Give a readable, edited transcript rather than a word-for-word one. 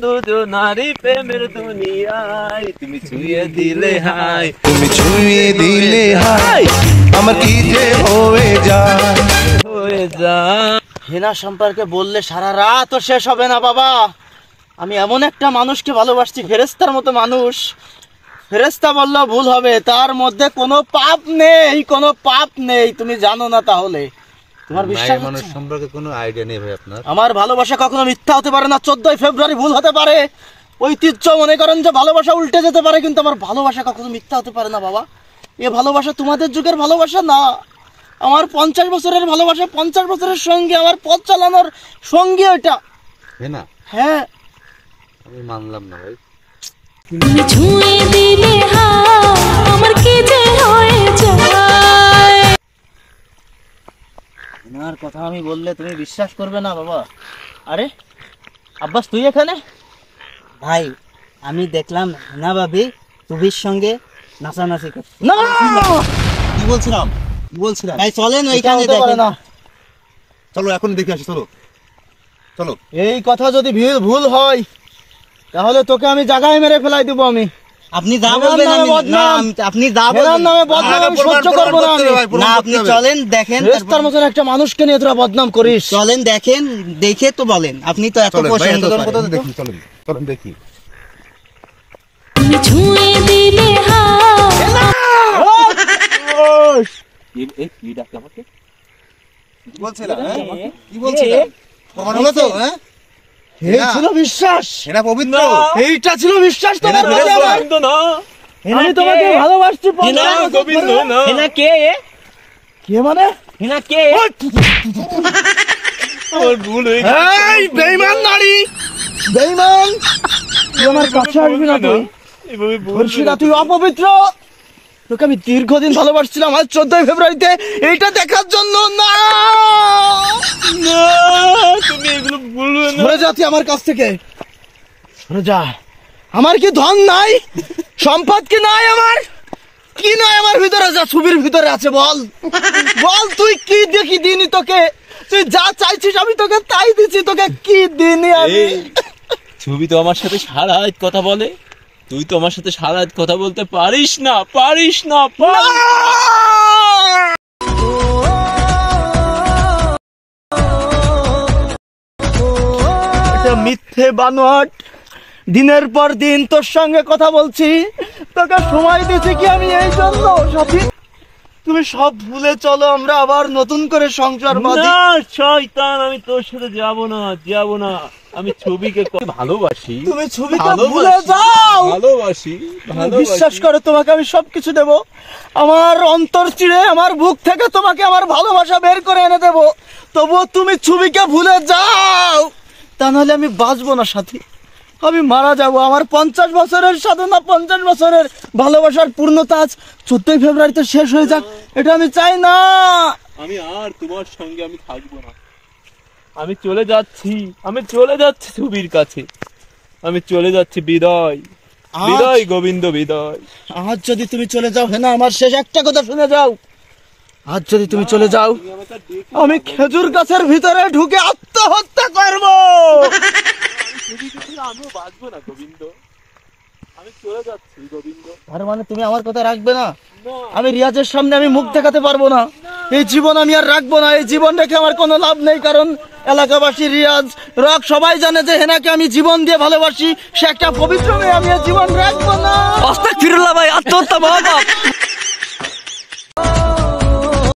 দুজনারই প্রেমের দুনিয়ায় তুমি ছুঁয়ে দিলে হাই, তুমি ছুঁয়ে দিলে হাই, আমার কি যে হয়ে যায়। হেনা সম্পর্কে বললে সারা রাত শেষ হবে না বাবা। আমি এমন একটা মানুষকে ভালোবাসছি, ফেরেশতার মতো মানুষ। ফেরেশতা বললেও ভুল হবে, তার মধ্যে কোনো পাপ নেই, কোনো পাপ নেই। তুমি জানো না তাহলে? তোমার বিশ্বাস মানুষ সম্পর্কে কোনো আইডিয়া নেই ভাই আপনার। আমার ভালোবাসা কখনো মিথ্যা হতে পারে না। 14 ফেব্রুয়ারি ভুল হতে পারে, ঐতিহ্য মনে করেন যে ভালোবাসা উল্টে যেতে পারে, কিন্তু আমার ভালোবাসা কখনো মিথ্যা হতে পারে না বাবা। এ ভালোবাসা তোমাদের যুগের ভালোবাসা না। আমার 50 বছরের ভালোবাসা, 50 বছরের সঙ্গে আমার পথ চালানোর সঙ্গী ওইটা। হ্যাঁ, আমি মানলাম না ভাই। তুমি ছুঁয়ে দিলে আমার কি যে হয়ে যায়। এনার কথা আমি বললে তুমি বিশ্বাস করবে না বাবা। আরে আব্বাস, তুই এখানে? ভাই আমি দেখলাম হেনা ভাবি তুবির সঙ্গে নাচানাচি করছে। না, কি বলছিলাম ভাই চলেন এটা ওইখানে হতে পারে দেখেন। না। চলো এখন দেখে আসি, চলো চলো। এই কথা যদি ভুল হয় তাহলে তোকে আমি জায়গায় মেরে ফেলাই দেবো। আমি আপনি যা হেনার বলবেন নামে আমি বদনাম, আপনি যা হেনার বলবেন নামে বদনাম আমি সহ্য করবো না। না, আপনি চলেন দেখেন, ফেরেশতার মতন একটা মানুষকে নিয়ে তোরা বদনাম করিস। চলেন দেখেন, দেখে তো বলেন। আপনি তো এত পছন্দ করেন। দেখি, চলেন চলেন দেখি। তুমি ছুঁয়ে দিলে কি বলছিলাম? কি বলছিলাম? প্রমাণ হলো তো? হ্যাঁ, এই ছিল বিশ্বাস, এটা পবিত্র। এইটা ছিল বিশ্বাস তোমার হেনা প্রতি আমার। গোবিন্দ না, আমি তোমাকে ভালোবাসছি। হেনা গোবিন্দ না। হেনা কে? কে মানে? হেনা কে? আমার ভুল হয়ে এই বেঈমান নারী, বেঈমান, তুই আমার কাছে আসবি না। তুই এভাবে ধর্ষিতা, তুই অপবিত্র। তোকে আমি দীর্ঘদিন ভালোবাসছিলাম, আজ 14 ফেব্রুয়ারিতে এইটা দেখার জন্য। না, না, তুমি এগুলো বলবে না। সরে যা তুই আমার কাছ থেকে, সরে যা। আমার কি ধন নাই, সম্পদ কি নাই? আমার কি নাই আমার ভিতরে, যা ছবির ভিতরে আছে বল। বল তুই কি দেখি দিনি তোকে? তুই যা চাইছিস আমি তোকে তাই দিছি। তোকে কি দিনি আমি? এই ছবি তো আমার সাথে সারা রাত কথা বলে, তুই তো আমার সাথে সারা রাত কথা বলতে পারিস না, পারিস না। এটা মিথ্যে বানোয়াট। দিনের পর দিন তোর সঙ্গে কথা বলছি, তোকে সময় দিচ্ছি কি আমি এই জন্য? সাথী, তুমি সব ভুলে চলো, আমরা আবার নতুন করে সংসার বাঁধি। না শয়তান, আমি তোর সাথে যাব না, যাব না। আমি ছবিকে ভালোবাসি। তুমি ছবিকে ভুলে যাও। ভালোবাসি, বিশ্বাস করো, তোমাকে আমি সবকিছু দেব। আমার অন্তর চিড়ে আমার বুক থেকে তোমাকে আমার ভালোবাসা বের করে এনে দেব। তবুও তুমি ছবিকে ভুলে যাও, তা নাহলে আমি বাঁচবো না সাথী, আমি মারা যাব। আমার 50 বছরের সাধনা, 50 বছরের ভালোবাসার পূর্ণতা আজ 14 ফেব্রুয়ারিতে শেষ হয়ে যাক, এটা আমি চাই না। আমি আর তোমার সঙ্গে আমি থাকবো না। আমি চলে যাচ্ছি, আমি চলে যাচ্ছি ছবির কাছে, আমি চলে যাচ্ছি। বিদায়, বিদায় গোবিন্দ, বিদায়। আজ যদি তুমি চলে যাও, হেনা, আমার শেষ একটা কথা শুনে যাও। আজ যদি তুমি চলে যাও, আমি খেজুর গাছের ভিতরে ঢুকে আত্মহত্যা করব। আমিও বাঁচবো না গোবিন্দ, আমি চলে যাচ্ছি গোবিন্দ। তার মানে তুমি আমার কথা রাখবে না? আমি রিয়াজের সামনে আমি মুখ দেখাতে পারবো না। এই জীবন আমি আর রাখবো না। এই জীবন রেখে আমার কোনো লাভ নেই, কারণ এলাকাবাসী, রিয়াজ, রক সবাই জানে যে হেনাকে আমি জীবন দিয়ে ভালোবাসি। সে একটা পবিত্র মেয়ে, আমি এই জীবন রাখবো না। আস্তাগফিরুল্লাহ ভাই, আত্মহত্যা মহাপাপ।